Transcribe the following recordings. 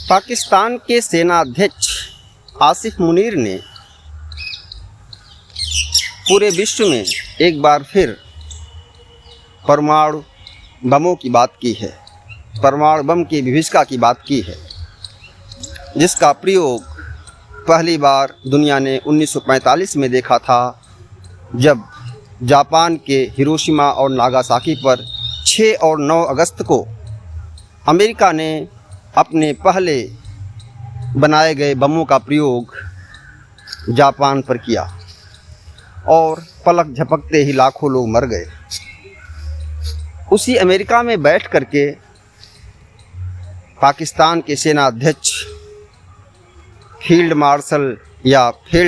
पाकिस्तान के सेनाध्यक्ष आसिफ मुनीर ने पूरे विश्व में एक बार फिर परमाणु बमों की बात की है, परमाणु बम की विभीषिका की बात की है, जिसका प्रयोग पहली बार दुनिया ने 1945 में देखा था, जब जापान के हिरोशिमा और नागासाकी पर 6 और 9 अगस्त को अमेरिका ने अपने पहले बनाए गए बमों का प्रयोग जापान पर किया और पलक झपकते ही लाखों लोग मर गए। उसी अमेरिका में बैठ करके पाकिस्तान के सेना अध्यक्ष फील्ड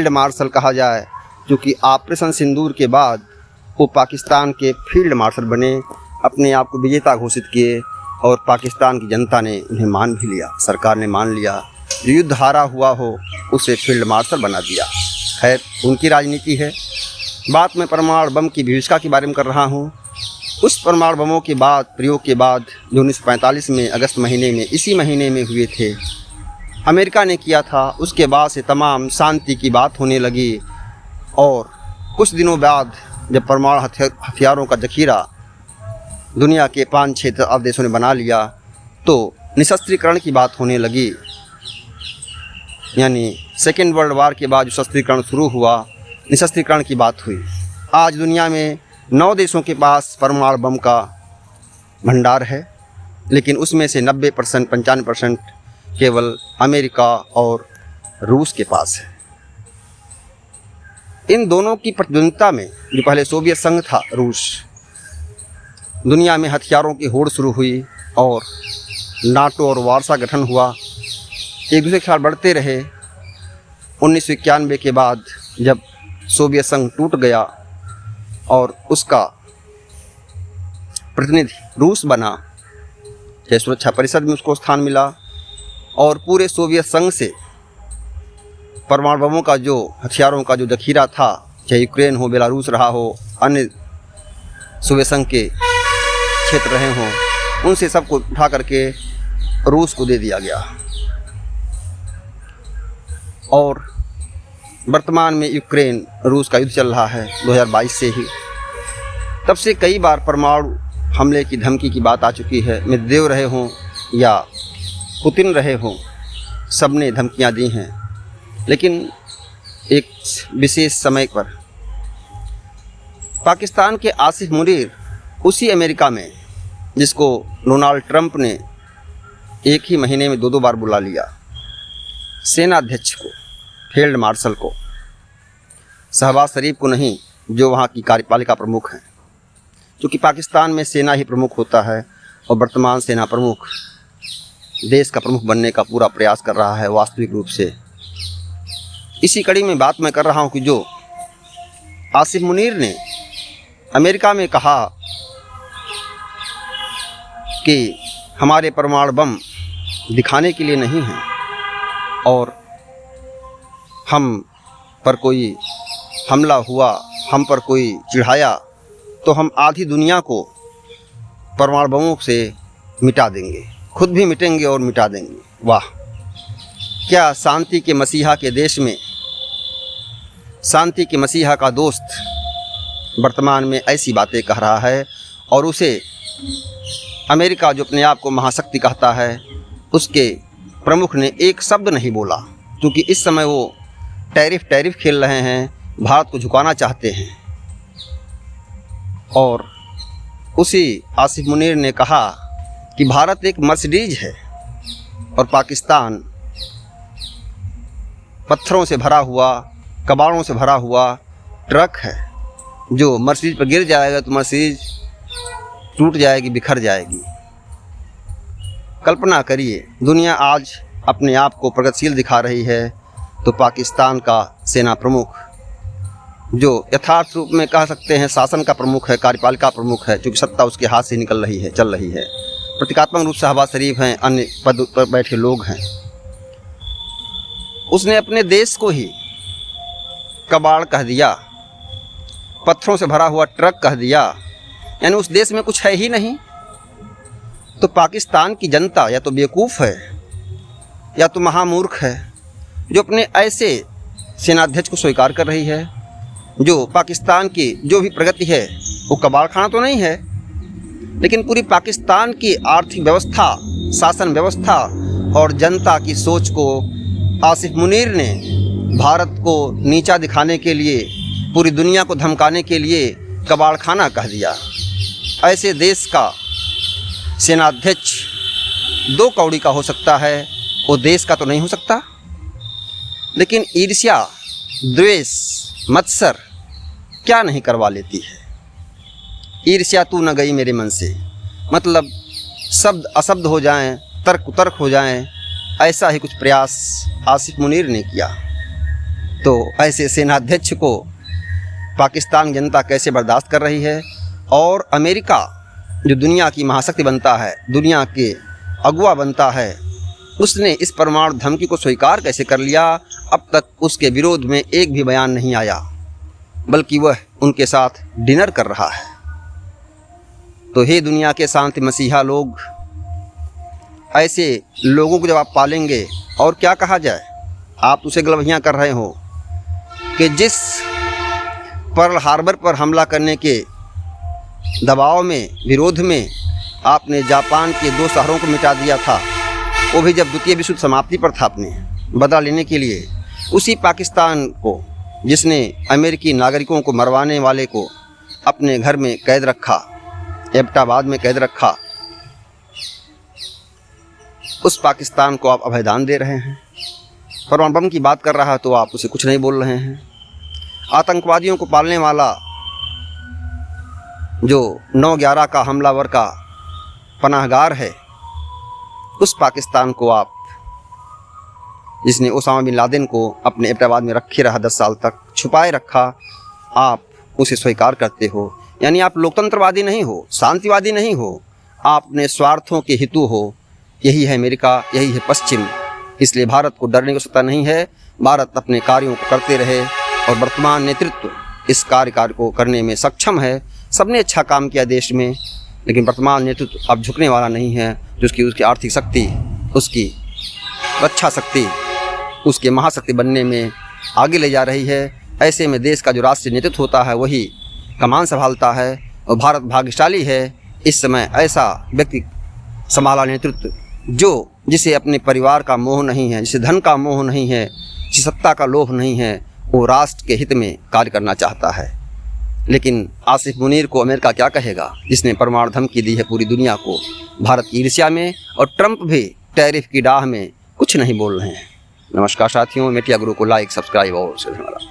मार्शल कहा जाए, क्योंकि ऑपरेशन सिंदूर के बाद वो पाकिस्तान के फील्ड मार्शल बने, अपने आप को विजेता घोषित किए और पाकिस्तान की जनता ने उन्हें मान भी लिया, सरकार ने मान लिया। जो युद्ध हारा हुआ हो उसे फील्ड मार्शल बना दिया। खैर, उनकी राजनीति है। बात मैं परमाणु बम की विभीषिका के बारे में कर रहा हूँ। उस परमाणु बमों के बाद, प्रयोग के बाद, जो 1945 में अगस्त महीने में, इसी महीने में हुए थे, अमेरिका ने किया था, उसके बाद से तमाम शांति की बात होने लगी। और कुछ दिनों बाद जब परमाणु हथियारों का जखीरा दुनिया के 5-6 अरब देशों ने बना लिया, तो निशस्त्रीकरण की बात होने लगी। यानी सेकेंड वर्ल्ड वार के बाद जो शस्त्रीकरण शुरू हुआ, निशस्त्रीकरण की बात हुई। आज दुनिया में 9 देशों के पास परमाणु बम का भंडार है, लेकिन उसमें से 90%, 95% केवल अमेरिका और रूस के पास है। इन दोनों की प्रतिद्वंदिता में जो पहले सोवियत संघ था, रूस, दुनिया में हथियारों की होड़ शुरू हुई और नाटो और वार्सा गठन हुआ, एक दूसरे के साथ बढ़ते रहे। 1991 के बाद जब सोवियत संघ टूट गया और उसका प्रतिनिधि रूस बना, चाहे सुरक्षा परिषद में उसको स्थान मिला, और पूरे सोवियत संघ से परमाणु बमों का जो हथियारों का जो जखीरा था, चाहे यूक्रेन हो, बेलारूस रहा हो, अन्य सोवियत संघ के क्षेत्र रहे हों, उनसे सबको उठा करके रूस को दे दिया गया। और वर्तमान में यूक्रेन रूस का युद्ध चल रहा है 2022 से ही। तब से कई बार परमाणु हमले की धमकी की बात आ चुकी है। मेदवेदेव रहे हों या पुतिन रहे हों, सब ने धमकियां दी हैं। लेकिन एक विशेष समय पर पाकिस्तान के आसिफ मुनीर उसी अमेरिका में, जिसको डोनाल्ड ट्रंप ने एक ही महीने में 2-2 बार बुला लिया, सेनाध्यक्ष को, फील्ड मार्शल को, शहबाज शरीफ को नहीं, जो वहाँ की कार्यपालिका प्रमुख हैं, क्योंकि पाकिस्तान में सेना ही प्रमुख होता है और वर्तमान सेना प्रमुख देश का प्रमुख बनने का पूरा प्रयास कर रहा है वास्तविक रूप से। इसी कड़ी में बात मैं कर रहा हूँ कि जो आसिफ मुनीर ने अमेरिका में कहा कि हमारे परमाणु बम दिखाने के लिए नहीं हैं और हम पर कोई हमला हुआ, हम पर कोई चिढ़ाया, तो हम आधी दुनिया को परमाणु बमों से मिटा देंगे, खुद भी मिटेंगे और मिटा देंगे। वाह, क्या शांति के मसीहा के देश में शांति के मसीहा का दोस्त वर्तमान में ऐसी बातें कह रहा है, और उसे अमेरिका, जो अपने आप को महाशक्ति कहता है, उसके प्रमुख ने एक शब्द नहीं बोला, क्योंकि इस समय वो टैरिफ खेल रहे हैं, भारत को झुकाना चाहते हैं। और उसी आसिफ मुनीर ने कहा कि भारत एक मर्सिडीज है और पाकिस्तान पत्थरों से भरा हुआ, कबाड़ों से भरा हुआ ट्रक है। जो मर्सिडीज पर गिर जाएगा तो मर्सिडीज टूट जाएगी, बिखर जाएगी। कल्पना करिए, दुनिया आज अपने आप को प्रगतिशील दिखा रही है, तो पाकिस्तान का सेना प्रमुख, जो यथार्थ रूप में कह सकते हैं शासन का प्रमुख है, कार्यपालिका प्रमुख है, क्योंकि सत्ता उसके हाथ से निकल रही है, चल रही है, प्रतीकात्मक रूप से शहबाज शरीफ हैं, अन्य पद पर बैठे लोग हैं, उसने अपने देश को ही कबाड़ कह दिया, पत्थरों से भरा हुआ ट्रक कह दिया, यानी उस देश में कुछ है ही नहीं। तो पाकिस्तान की जनता या तो बेवकूफ़ है या तो महामूर्ख है जो अपने ऐसे सेनाध्यक्ष को स्वीकार कर रही है जो पाकिस्तान की जो भी प्रगति है वो कबाड़खाना तो नहीं है, लेकिन पूरी पाकिस्तान की आर्थिक व्यवस्था, शासन व्यवस्था और जनता की सोच को आसिफ मुनीर ने भारत को नीचा दिखाने के लिए, पूरी दुनिया को धमकाने के लिए कबाड़खाना कह दिया। ऐसे देश का सेनाध्यक्ष 2 कौड़ी का हो सकता है, वो देश का तो नहीं हो सकता। लेकिन ईर्ष्या, द्वेष, मत्सर क्या नहीं करवा लेती है। ईर्ष्या तू न गई मेरे मन से, मतलब शब्द अशब्द हो जाएं, तर्क कुतर्क हो जाएं, ऐसा ही कुछ प्रयास आसिफ मुनीर ने किया। तो ऐसे सेनाध्यक्ष को पाकिस्तान जनता कैसे बर्दाश्त कर रही है, और अमेरिका जो दुनिया की महाशक्ति बनता है, दुनिया के अगुवा बनता है, उसने इस परमाणु धमकी को स्वीकार कैसे कर लिया। अब तक उसके विरोध में एक भी बयान नहीं आया, बल्कि वह उनके साथ डिनर कर रहा है। तो हे दुनिया के शांति मसीहा लोग, ऐसे लोगों को जब आप पालेंगे और क्या कहा जाए, आप उसे गलवहियाँ कर रहे हो कि जिस पर्ल हार्बर पर हमला करने के दबाव में, विरोध में आपने जापान के 2 शहरों को मिटा दिया था, वो भी जब द्वितीय विश्व समाप्ति पर था, अपने बदला लेने के लिए, उसी पाकिस्तान को जिसने अमेरिकी नागरिकों को मरवाने वाले को अपने घर में कैद रखा, एबटाबाद में कैद रखा, उस पाकिस्तान को आप अभयदान दे रहे हैं। परमाणु बम की बात कर रहा है तो आप उसे कुछ नहीं बोल रहे हैं। आतंकवादियों को पालने वाला जो 9/11 का हमलावर का पनाहगार है, उस पाकिस्तान को आप, जिसने ओसामा बिन लादेन को अपने एबटाबाद में रखे रहा 10 साल तक, छुपाए रखा, आप उसे स्वीकार करते हो। यानी आप लोकतंत्रवादी नहीं हो, शांतिवादी नहीं हो, आप अपने स्वार्थों के हितु हो। यही है अमेरिका, यही है पश्चिम। इसलिए भारत को डरने की आवश्यकता नहीं है। भारत अपने कार्यों को करते रहे और वर्तमान नेतृत्व इस कार्य को करने में सक्षम है। सबने अच्छा काम किया देश में, लेकिन वर्तमान नेतृत्व अब झुकने वाला नहीं है। जो उसकी आर्थिक शक्ति, उसकी रक्षा शक्ति, उसके महाशक्ति बनने में आगे ले जा रही है। ऐसे में देश का जो राष्ट्रीय नेतृत्व होता है वही कमान संभालता है, और भारत भाग्यशाली है इस समय ऐसा व्यक्ति संभाला नेतृत्व जिसे अपने परिवार का मोह नहीं है, जिसे धन का मोह नहीं है, जिसे सत्ता का लोभ नहीं है, वो राष्ट्र के हित में कार्य करना चाहता है। लेकिन आसिफ मुनीर को अमेरिका क्या कहेगा, जिसने परमाणु धमकी दी है पूरी दुनिया को भारत की ईर्ष्या में, और ट्रंप भी टैरिफ की डाह में कुछ नहीं बोल रहे हैं। नमस्कार साथियों, मीडिया गुरु को लाइक, सब्सक्राइब और शेयर करें।